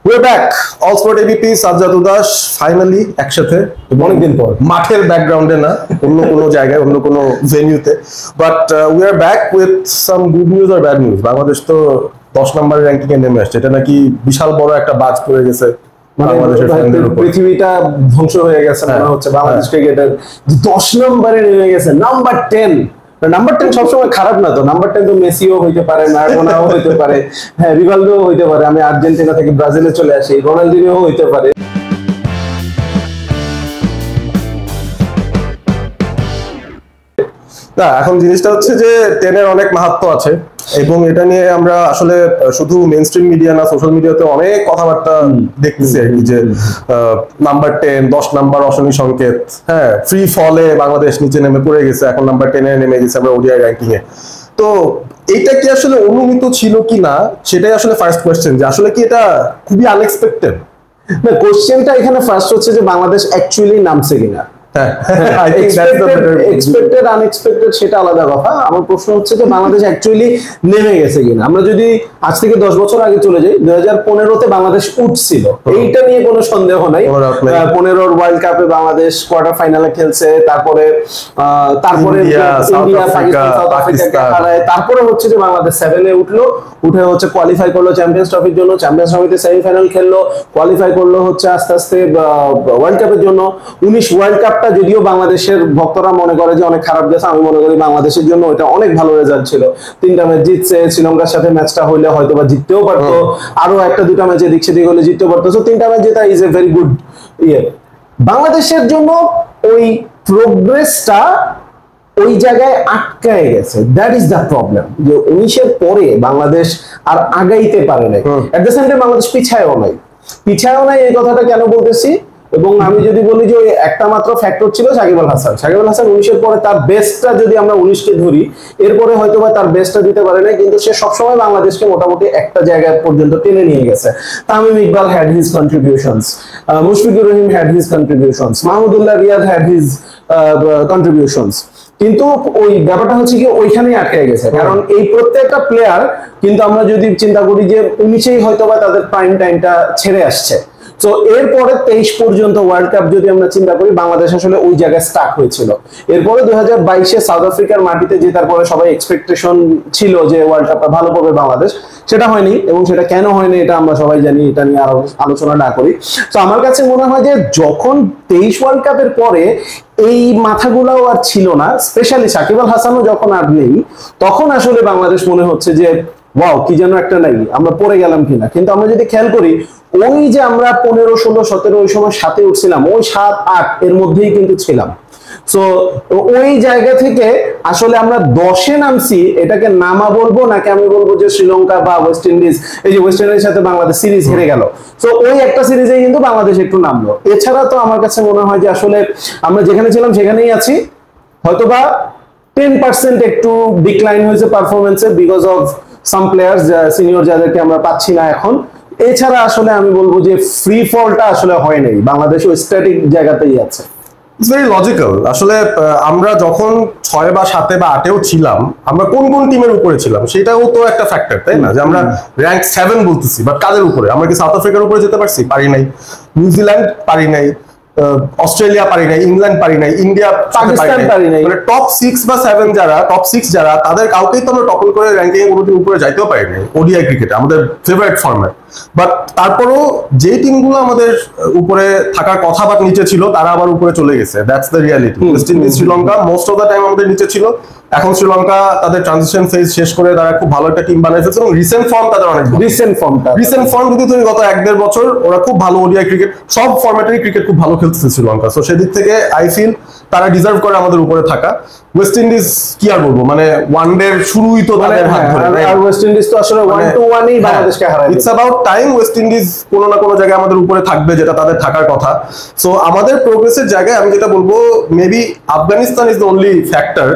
We're back. All Sport ABP, Sajjad উদাস finally একসাথে অনেকদিন পর মাঠের ব্যাকগ্রাউন্ডে না অন্য কোনো জায়গায় অন্য কোনো ভেন্যুতে but we are back with some good news আর ব্যাড নিউজ। বাংলাদেশ তো 10 নম্বরের র্যাঙ্কিং এ নেমে আসছে, এটা নাকি বিশাল বড় একটা বাজ পড়ে গেছে বাংলাদেশের ফ্যানদের উপর। পৃথিবীটা ধ্বংস হয়ে গেছে মনে হচ্ছে বাংলাদেশ ক্রিকেটের 10 নম্বরে নেমে গেছে নাম্বার 10। নাম্বার 10 সবসময় খারাপ না তো, নাম্বার 10 তো মেসিও হইতে পারে, ম্যারাডোনাও হইতে পারে, হ্যাঁ রিভালদো হইতে পারে, আমি আর্জেন্টিনা থেকে ব্রাজিলে চলে আসি, রোনালদিনিও হইতে পারে। না এখন জিনিসটা হচ্ছে যে 10 এর অনেক মাহাত্ম্য আছে এবং এটা নিয়ে আমরা আসলে শুধু মেইনস্ট্রিম মিডিয়া না সোশ্যাল মিডিয়াতে অনেক কথাবার্তা দেখতেছি আর কি, যে নাম্বার 10 10 নাম্বার অশনি সংকেত, হ্যাঁ ফ্রি ফলে বাংলাদেশ নিচে নেমে পড়ে গেছে, এখন নাম্বার 10 এ নেমে গেছে আমরা ওডিআই র্যাঙ্কিং এ। তো এটা কি আসলে অনুমিত ছিল কি না সেটাই আসলে ফার্স্ট কোশ্চেন, যে আসলে কি এটা খুবই আনএক্সপেক্টেড। না কোশ্চেনটা এখানে ফার্স্ট হচ্ছে যে বাংলাদেশ অ্যাকচুয়ালি নামছে কিনা, এক্সপেক্টেড আনএক্সপেক্টেড সেটা আলাদা কথা। আমার প্রশ্ন হচ্ছে যে বাংলাদেশ অ্যাকচুয়ালি নেমে গেছে কিনা। আমরা যদি আজ থেকে 10 বছর আগে চলে যাই, 2015-তে বাংলাদেশ উঠছিল, এইটা নিয়ে কোনো সন্দেহ নাই। 15-র ওয়ার্ল্ড কাপে বাংলাদেশ কোয়ার্টার ফাইনালে খেলছে, তারপরে ইন্ডিয়া পাকিস্তান সাউথ আফ্রিকাকে হারায়, তারপরে হচ্ছে যে বাংলাদেশ 7 এ উঠলো, উঠে হচ্ছে কোয়ালিফাই করলো চ্যাম্পিয়ন্স ট্রফির জন্য, চ্যাম্পিয়ন্স ট্রফিতে সেমিফাইনাল খেললো, কোয়ালিফাই করলো হচ্ছে আস্তে আস্তে ওয়ার্ল্ড কাপের জন্য। 19 ওয়ার্ল্ড কাপ যদিও বাংলাদেশের ভক্তরা মনে করে যে অনেক খারাপ গেছে, আমি মনে করি বাংলাদেশের জন্য এটা অনেক ভালো রেজাল্ট ছিল। 3টা ম্যাচ জিতছে, শ্রীলঙ্কার সাথে ম্যাচটা হইলে হয়তো বা জিততেও পারতো, আরো 1-2টা ম্যাচে দিক সেদিক হলে জিততেও পারতো। সো 3টা ম্যাচ জেতা ইজ এ ভেরি গুড ইয়ে। বাংলাদেশের জন্য ওই প্রোগ্রেসটা ওই জায়গায় আটকায় গেছে, দ্যাট ইজ দ্য প্রবলেম। যে 19-এর পরে বাংলাদেশ আর আগাইতে পারে নাই, at the same time Bangladesh পিছায়ও নাই। এই কথাটা কেন বলতেছি, এবং আমি যদি বলি যে একটা মাত্র ফ্যাক্টর ছিল সাকিব আল হাসান। 19-এর পরে তার বেস্টটা যদি আমরা 19-কে ধরি, এরপরে হয়তো বা তার বেস্টটা দিতে পারে না, কিন্তু সে সবসময় বাংলাদেশকে মোটামুটি একটা জায়গা পর্যন্ত টেনে নিয়ে গেছে। Tamim Iqbal had his contributions, Mushfiqur Rahim had his contributions, Mahmudullah Riyad had his contributions. কিন্তু ওই ব্যাপারটা হচ্ছে কি ওইখানেই আটকে গেছে, কারণ এই প্রত্যেকটা প্লেয়ার কিন্তু আমরা যদি চিন্তা করি যে 19-এই হয়তো বা তাদের প্রাইম টাইমটা ছেড়ে আসছে। তো এরপরে 23 পর্যন্ত ওয়ার্ল্ড কাপ যদি আমরা চিন্তা করি, বাংলাদেশ আসলে ওই জায়গায় স্টাক হয়েছিল। এরপরে 2022-এ সাউথ আফ্রিকার মাটিতে জেতার পরে সবাই এক্সপেকটেশন ছিল যে ওয়ার্ল্ড কাপটা ভালো করবে বাংলাদেশ, সেটা হয়নি। এবং সেটা কেন হয়নি এটা আমরা সবাই জানি, এটা নিয়ে আরো আলোচনা না করি। তো আমার কাছে মনে হয় যে যখন 23 ওয়ার্ল্ড কাপের পরে এই মাথাগুলাও আর ছিল না, স্পেশালি সাকিব আল হাসানও যখন আর নেই, তখন আসলে বাংলাদেশ মনে হচ্ছে যে ওয়াও কি যেন একটা নাই, আমরা পড়ে গেলাম কিনা। কিন্তু আমরা যদি খেয়াল করি, ওই যে আমরা 15, 16, 17 ওই সময় 7-এ উঠছিলাম, ওই 7-8 এর মধ্যেই কিন্তু ছিলাম। সো ওই জায়গা থেকে আসলে আমরা 10-এ নামছি, এটাকে নামা বলবো নাকি আমি বলবো যে শ্রীলঙ্কা বা ওয়েস্ট ইন্ডিজ, এই যে ওয়েস্ট ইন্ডিজের সাথে বাংলাদেশ সিরিজ হেরে গেল, সো ওই একটা সিরিজে কিন্তু বাংলাদেশ একটু নামলো। এছাড়া তো আমার কাছে মনে হয় যে আসলে আমরা যেখানে ছিলাম সেখানেই আছি, হয়তোবা 10% একটু ডিক্লাইন হয়েছে পারফরমেন্সে because of some players senior যাদেরকে আমরা পাচ্ছি না এখন। এছাড়া আসলে আমি বলবো যে ফ্রি ফলটা আসলে হয় নাই, বাংলাদেশ ওই স্ট্যাটিক জায়গাতেই আছে। It's very logical. আসলে আমরা যখন 6 বা 7 বা 8-এও ছিলাম, আমরা কোন কোন টিমের উপরে ছিলাম সেটাও তো একটা ফ্যাক্টর, তাই না? যে আমরা র্যাঙ্ক 7 বলতেছি, বাট কাদের উপরে? আমরা কি সাউথ আফ্রিকার উপরে যেতে পারছি? পারি নাই। নিউজিল্যান্ড পারি নাই, অস্ট্রেলিয়া পারি নাই, ইংল্যান্ড পারি নাই, ইন্ডিয়া পাকিস্তান পারি নাই। মানে টপ 6 বা 7 যারা, টপ 6 যারা, তাদের কাউকেই তো আমরা টপল করে র্যাঙ্কিং এ কোনোদিন উপরে যাইতেও পারি নাই ওডিআই ক্রিকেটে, আমাদের ফেভারিট ফরম্যাট। বাট তারপরও যে টিমগুলো আমাদের উপরে থাকার কথা বা নিচে ছিল, তারা আবার উপরে চলে গেছে। That's the reality. West Indies, Sri Lanka most of the time আমাদের নিচে ছিল। এখন শ্রীলঙ্কা তাদের ট্রানজিশন ফেজ শেষ করে তারা খুব ভালো একটা টিম বানিয়ে ফেলছে, এবং রিসেন্ট ফর্ম তাদের অনেক রিসেন্ট ফর্ম যদি তুমি গত 1-1.5 বছর, ওরা খুব ভালো ওডিআই ক্রিকেট, সব ফরম্যাটেরই ক্রিকেট খুব ভালো খেলতেছে শ্রীলঙ্কা। সো সেদিক থেকে আই ফিল তারা ডিজার্ভ করে আমাদের উপরে থাকা। ওয়েস্ট ইন্ডিজ কি আর বলবো, মানে ওয়ানডের শুরুই তো তাদের হাত ধরে, আর ওয়েস্ট ইন্ডিজ তো আসলে 1-1-ই বাংলাদেশকে হারায়। It's about time waste Indies কোনো না কোনো জায়গায় আমাদের উপরে থাকবে, যেটা তাদের থাকার কথা। সো আমাদের প্রোগ্রেসের জায়গায় আমি যেটা বলবো, maybe Afghanistan is the only factor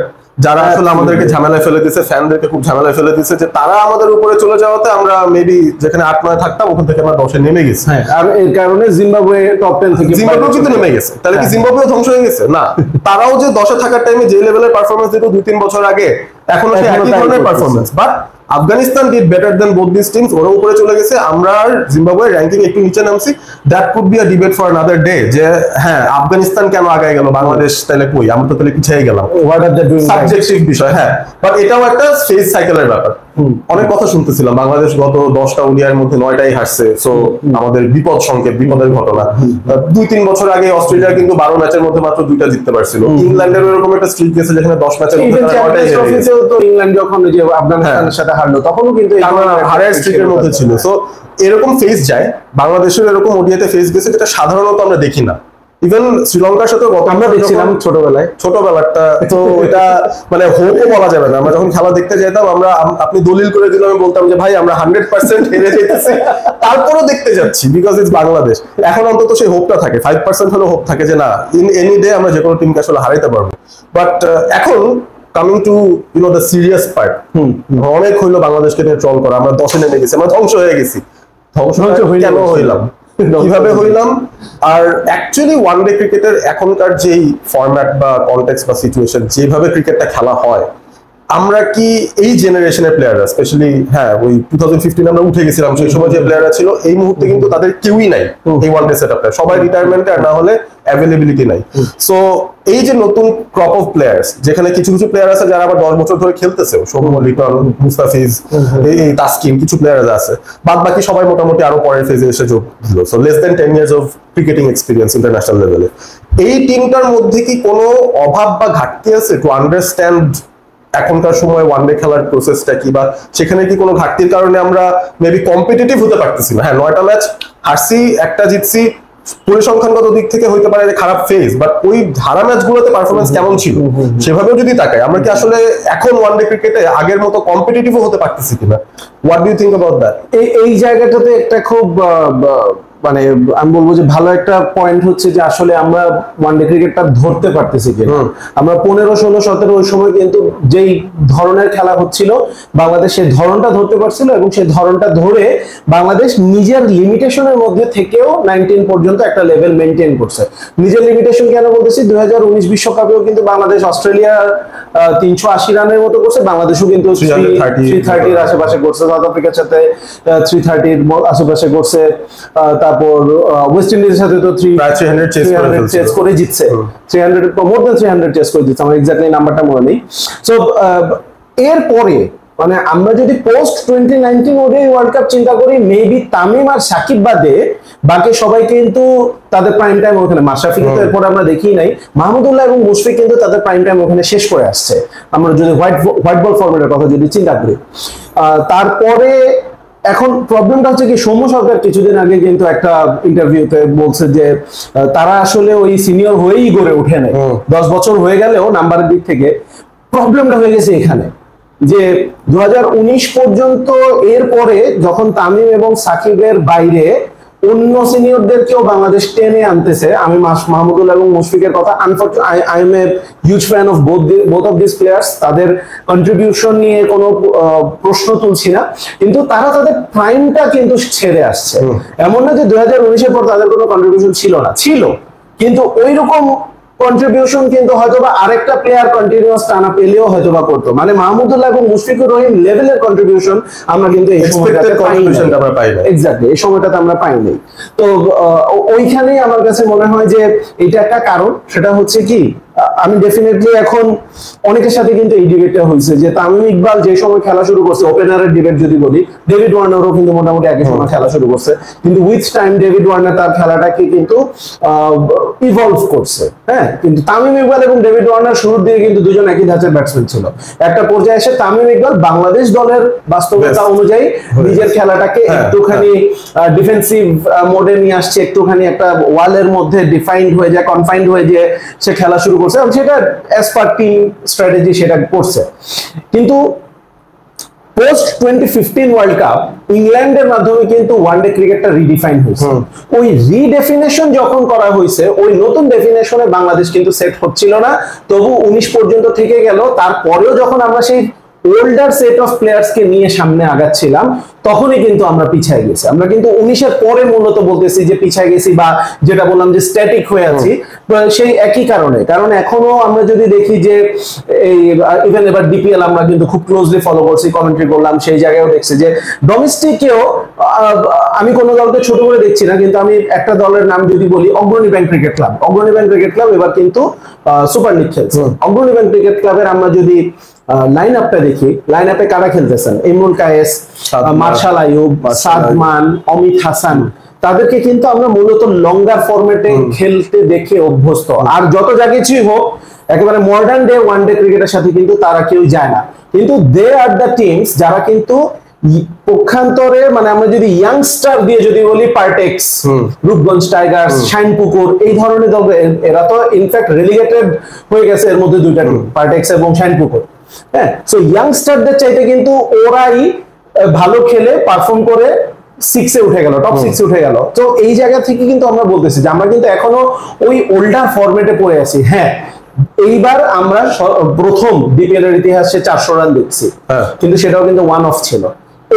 যারা আসলে আমাদেরকে ঝামেলায় ফেলে দিয়েছে, ফ্যানদেরকে খুব ঝামেলায় ফেলে দিয়েছে, যে তারা আমাদের উপরে চলে যাওয়াতে আমরা মেবি যেখানে 8-9 থাকতাম ওখান থেকে আমরা 10-এ নেমে গেছি। আর এর কারণে জিম্বাবুয়ে টপ 10 থেকে জিম্বাবুয়ে কিন্তু নেমে গেছে। তাহলে কি জিম্বাবুয়ে ধ্বংস হয়ে গেছে? না, তারাও যে 10-এ থাকার টাইমে যে লেভেলের পারফরমেন্স দিত 2-3 বছর আগে, এখনো সেই একই ধরনের performance, but Afghanistan did better than both this teams, ওরা উপরে চলে গেছে, আমরা আর জিম্বাবুয়ে র্যাঙ্কিং একটু নিচে নামছি। That could be a debate for another day, যে হ্যাঁ আফগানিস্তান কেন আগায় গেল, বাংলাদেশ তাহলে কই, আমরা তো তাহলে পিছিয়ে গেলাম, what are they doing, subjective বিষয়। হ্যাঁ, বাট এটাও একটা ফেজ সাইকেলের ব্যাপার। অনেক কথা শুনতেছিলাম, বাংলাদেশ গত 10টা ওডিআইয়ের মধ্যে 9টাই হারছে, সো আমাদের বিপদ সংকেত, বিপদের ঘটনা। 2-3 বছর আগে অস্ট্রেলিয়া কিন্তু 12 ম্যাচের মধ্যে মাত্র 2টা জিততে পারছিল। ইংল্যান্ডের এরকম একটা স্ট্রিক গেছে যেখানে 10 ম্যাচের মধ্যে 9টাই হেরে গেছে। তো ইংল্যান্ড যখন যে আফগানিস্তানের সাথে হারলো তখনও কিন্তু হারের স্ট্রিকের মধ্যে ছিল। সো এরকম ফেজ যায়, বাংলাদেশের এরকম ওডিআইতে ফেজ গেছে যেটা সাধারণত আমরা দেখি না। ইভেন শ্রীলঙ্কার সাথে আমরা দেখছিলাম ছোটবেলাটা, তো এটা মানে হোপও বলা যাবে না। আমরা যখন খেলা দেখতে যেতাম, আমরা আপনি দলিল করে দিলে আমি বলতাম যে ভাই আমরা 100% হেরে যেতেছি, তারপরও দেখতে যাচ্ছি, বিকজ ইটস বাংলাদেশ। এখন অন্তত সেই হোপটা থাকে, 5% হলেও হোপ থাকে যে না, ইন এনি ডে আমরা যে কোনো টিমকে আসলে হারাইতে পারবো। বাট এখন coming to the serious part, অনেক হইলো বাংলাদেশকে নিয়ে ট্রল করা, আমরা 10-এ নেমে গেছি, আমরা ধ্বংস হয়ে গেছি। ধ্বংস কেন হইলাম, কিভাবে হইলাম? আর অ্যাকচুয়ালি ওয়ানডে ক্রিকেটের এখনকার যেই ফরম্যাট বা কনটেক্সট বা সিচুয়েশন, যেভাবে ক্রিকেটটা খেলা হয়, আমরা কি এই জেনারেশনের প্লেয়াররা স্পেশালি, হ্যাঁ ওই 2015 আমরা উঠে গেছিলাম, সেই সময় যে প্লেয়াররা ছিল এই মুহূর্তে কিন্তু তাদের কেউই নাই এই ওয়ানডে সেটআপে, সবাই রিটায়ারমেন্টে, আর না হলে অ্যাভেলেবিলিটি নাই। সো এই যে নতুন ক্রপ অফ প্লেয়ার্স, যেখানে কিছু কিছু প্লেয়ার আছে যারা আবার 10 বছর ধরে খেলতেছে, সৌম্য, লিটন, মুস্তাফিজ, এই তাসকিন, কিছু প্লেয়ার আছে, বাদ বাকি সবাই মোটামুটি আরো পরের ফেজে এসে যোগ দিল। So less than 10 years of cricketing experience international লেভেলে। এই টিমটার মধ্যে কি কোনো অভাব বা ঘাটতি আছে টু আন্ডারস্ট্যান্ড এখনকার সময় ওয়ানডে খেলার প্রসেসটা কি, বা সেখানে কি কোনো ঘাটতির কারণে আমরা মেবি কম্পিটিটিভ হতে পারতেছি না? হ্যাঁ 9টা ম্যাচ হারছি, একটা জিতছি, পরিসংখ্যানগত দিক থেকে হইতে পারে যে খারাপ ফেজ, বাট ওই ধারা ম্যাচগুলোতে পারফরমেন্স কেমন ছিল সেভাবেও যদি তাকাই, আমরা কি আসলে এখন ওয়ানডে ক্রিকেটে আগের মতো কম্পিটিটিভও হতে পারতেছি কিনা? What do you think about that? এই জায়গাটাতে একটা খুব মানে আমি বলবো যে ভালো একটা পয়েন্ট হচ্ছে যে আসলে আমরা ওয়ানডে ক্রিকেটটা ধরতে পারতেছি কিনা। আমরা 15, 16, 17 ওই সময় কিন্তু যেই ধরনের খেলা হচ্ছিল বাংলাদেশ সেই ধরনটা ধরতে পারছিল, এবং সেই ধরনটা ধরে বাংলাদেশ নিজের লিমিটেশনের মধ্যে থেকেও 19 পর্যন্ত একটা লেভেল মেনটেন করছে। নিজের লিমিটেশন কেন বলতেছি, 2019 বিশ্বকাপেও কিন্তু বাংলাদেশ অস্ট্রেলিয়া 380 রানের মতো করছে, বাংলাদেশও কিন্তু 330 আশেপাশে করছে, সাউথ আফ্রিকার সাথে 330 আশেপাশে করছে, তারপর ওয়েস্ট ইন্ডিজের সাথে তো 300 চেস করে জিতছে, 300 মোর দ্যান 300 চেস করে জিতছে, আমার এক্স্যাক্টলি নাম্বারটা মনে নেই। সো এরপরে মানে আমরা যদি পোস্ট 2019 ওডিআই ওয়ার্ল্ড কাপ চিন্তা করি, মেবি তামিম আর সাকিব বাদে বাকি সবাই কিন্তু তাদের প্রাইম টাইম ওখানে, মাশরাফিকে তো এরপরে আমরা দেখি নাই, মাহমুদুল্লাহ এবং মুশফিক কিন্তু তাদের প্রাইম টাইম ওখানে শেষ করে আসছে, আমরা যদি হোয়াইট বল ফরম্যাটের কথা যদি চিন্তা করি। তারপরে এখন প্রবলেমটা হচ্ছে কি, সৌম্য সরকার কিছুদিন আগে কিন্তু একটা ইন্টারভিউতে বলছে যে তারা আসলে ওই সিনিয়র হয়েই গড়ে ওঠে নাই, 10 বছর হয়ে গেলেও নাম্বারের দিক থেকে প্রবলেমটা হয়ে গেছে এখানে যে 2019 পর্যন্ত, এরপরে যখন তামিম এবং সাকিবের বাইরে অন্য সিনিয়রদেরকেও বাংলাদেশ টেনে আনতেছে। আমি মাহমুদুল্লাহ এবং মুশফিকের কথা, I M a huge fan of both of this players, তাদের কন্ট্রিবিউশন নিয়ে কোনো প্রশ্ন তুলছি না, কিন্তু তারা তাদের প্রাইমটা কিন্তু ছেড়ে আসছে। এমন না যে 2019-এর পর তাদের কোনো কন্ট্রিবিউশন ছিল না, ছিল, কিন্তু ওই রকম কন্ট্রিবিউশন কিন্তু হয়তোবা আরেকটা প্লেয়ার কন্টিনিউয়াস টানা পেলেও হয়তোবা করতো। মানে মাহমুদুল্লাহ এবং মুশফিকুর রহিম লেভেলের কন্ট্রিবিউশন আমরা কিন্তু এই সময়টাতে পাই না, এক্স্যাক্টলি এই সময়টাতে আমরা পাইনি। তো ওইখানেই আমার কাছে মনে হয় যে এটা একটা কারণ। সেটা হচ্ছে কি, আমি ডেফিনেটলি এখন অনেকের সাথে কিন্তু এই ডিবেটটা হয়েছে যে তামিম ইকবাল যে সময় খেলা শুরু করছে, ওপেনারের ডিবেট যদি বলি, ডেভিড ওয়ার্নারও কিন্তু মোটামুটি একই সময় খেলা শুরু করছে, কিন্তু উইথ টাইম ডেভিড ওয়ার্নার তার খেলাটাকে কিন্তু ইভলভ করছে। হ্যাঁ, কিন্তু তামিম ইকবাল এবং ডেভিড ওয়ার্নার শুরুর দিকে কিন্তু দুজন একই ধাঁচের ব্যাটসম্যান ছিল। একটা পর্যায়ে এসে তামিম ইকবাল বাংলাদেশ দলের বাস্তবতা অনুযায়ী নিজের খেলাটাকে একটুখানি ডিফেন্সিভ মোডে নিয়ে আসছে, একটুখানি একটা ওয়ালের মধ্যে ডিফাইন্ড হয়ে যায়, কনফাইন্ড হয়ে যে সে খেলা শুরু করছে, এবং সেটা অ্যাজ পার টিম স্ট্র্যাটেজি সেটা করছে। কিন্তু পোস্ট 2015 ওয়ার্ল্ড কাপ ইংল্যান্ডের মাধ্যমে কিন্তু ওয়ানডে ক্রিকেটটা রিডিফাইন হয়েছে। ওই রিডেফিনেশন যখন করা হয়েছে, ওই নতুন ডেফিনেশনে বাংলাদেশ কিন্তু সেট হচ্ছিল না, তবু 19 পর্যন্ত থেকে গেল। তারপরেও যখন আমরা সেই ওল্ডার সেট অফ প্লেয়ার্স কে নিয়ে সামনে আগাচ্ছিলাম, তখনই কিন্তু আমরা পিছিয়ে গেছি। আমরা কিন্তু 19-এর পরে মূলত বলতেছি যে পিছিয়ে গেছি, বা যেটা বললাম যে স্ট্যাটিক হয়ে আছি, সেই একই কারণে। কারণ এখনো আমরা যদি দেখি যে এই ইভেন এবার ডিপিএল আমরা কিন্তু খুব ক্লোজলি ফলো করছি, কমেন্ট্রি করলাম, সেই জায়গায়ও দেখছি যে ডোমেস্টিকেও আমি কোনো দলকে ছোট করে দেখছি না, কিন্তু আমি একটা দলের নাম যদি বলি, অগ্রণী ব্যাংক ক্রিকেট ক্লাব। অগ্রণী ব্যাংক ক্রিকেট ক্লাব এবার কিন্তু সুপার লিগ খেলছে। অগ্রণী ব্যাংক ক্রিকেট ক্লাবের আমরা যদি লাইন আপটা দেখি, লাইন আপে কারা খেলতেছেন, ইমরুল কায়েস, মার্শাল আইয়ুব, সাদমান, অমিত হাসান, তাদেরকে কিন্তু আমরা মূলত লঙ্গার ফরম্যাটে খেলতে দেখে অভ্যস্ত। আর যত যা কিছুই হোক, একেবারে মডার্ন ডে ওয়ান ডে ক্রিকেটের সাথে কিন্তু তারা কেউ যায় না। কিন্তু দে আর দ্য টিমস যারা কিন্তু পক্ষান্তরে, মানে আমরা যদি ইয়াংস্টার দিয়ে যদি বলি, পার্টেক্স, রূপগঞ্জ টাইগার্স, শাইনপুকুর, এই ধরনের দল, এরা তো ইনফ্যাক্ট রেলিগেটেড হয়ে গেছে এর মধ্যে দুইটা টিম, পার্টেক্স এবং শাইনপুকুর। হ্যাঁ, সো ইয়াংস্টারদের চাইতে কিন্তু ওরাই ভালো খেলে পারফর্ম করে সিক্সে উঠে গেল, টপ সিক্সে উঠে গেল। তো এই জায়গা থেকে কিন্তু আমরা বলতেছি যে আমরা কিন্তু এখনো ওই ওল্ডার ফরম্যাটে পড়ে আছি। হ্যাঁ, এইবার আমরা প্রথম ডিপিএল এর ইতিহাসে 400 রান দেখছি, কিন্তু সেটাও কিন্তু ওয়ান অফ ছিল।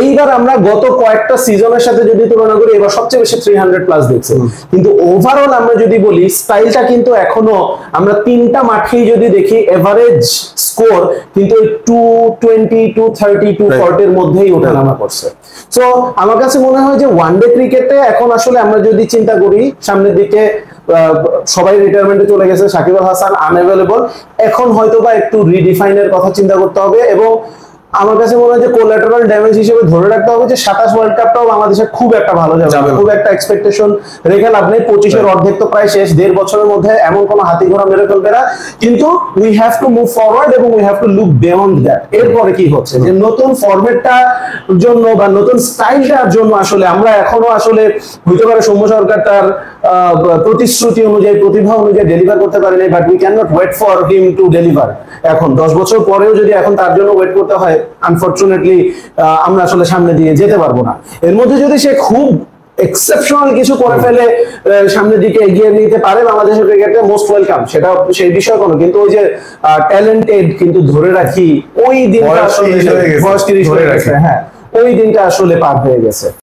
এইবার আমরা গত কয়েকটা সিজনের সাথে যদি তুলনা করি, এবার সবচেয়ে বেশি 300 প্লাস দেখছি। কিন্তু ওভারঅল আমরা যদি বলি, স্টাইলটা কিন্তু এখনো আমরা তিনটা মাঠেই যদি দেখি, এভারেজ স্কোর কিন্তু 220, 230, 240 এর মধ্যেই ওঠানামা করছে। সো আমার কাছে মনে হয় যে ওয়ানডে ক্রিকেটে এখন আসলে আমরা যদি চিন্তা করি, সামনের দিকে সবাই রিটায়ারমেন্টে চলে গেছে, সাকিব আল হাসান আনঅ্যাভেলেবল, এখন হয়তোবা একটু রিডিফাইনের কথা চিন্তা করতে হবে। এবং আমার কাছে মনে হয় যে কোলাটেরাল ড্যামেজ হিসেবে ধরে রাখতে হবে যে 27 ওয়ার্ল্ড কাপটাও বাংলাদেশের খুব একটা ভালো যাবে, খুব একটা এক্সপেকটেশন রেখে লাভ নেই। 25-এর অর্ধেক তো প্রায় শেষ, 1.5 বছরের মধ্যে এমন কোন হাতি ঘোড়া মেরে ফেলবে না। কিন্তু we have to move forward এবং we have to look beyond that. এরপরে কি হচ্ছে যে নতুন ফরম্যাটটার জন্য বা নতুন স্টাইলটার জন্য আসলে আমরা এখনো আসলে হইতে পারে সৌম্য সরকার তার প্রতিশ্রুতি অনুযায়ী, প্রতিভা অনুযায়ী ডেলিভার করতে পারেনি, but we can not wait for him to deliver. এখন 10 বছর পরেও যদি এখন তার জন্য ওয়েট করতে হয়, আনফরচুনেটলি আমরা আসলে সামনে দিয়ে যেতে পারবো না। এর মধ্যে যদি সে খুব এক্সেপশনাল কিছু করে ফেলে, সামনের দিকে এগিয়ে নিতে পারে বাংলাদেশের ক্রিকেটে, মোস্ট ওয়েলকাম, সেটা সেই বিষয় কোনো। কিন্তু ওই যে ট্যালেন্টেড কিন্তু ধরে রাখি, ওই দিনটা আসলে বয়স 30 হয়ে গেছে, হ্যাঁ, ওই দিনটা আসলে পার হয়ে গেছে।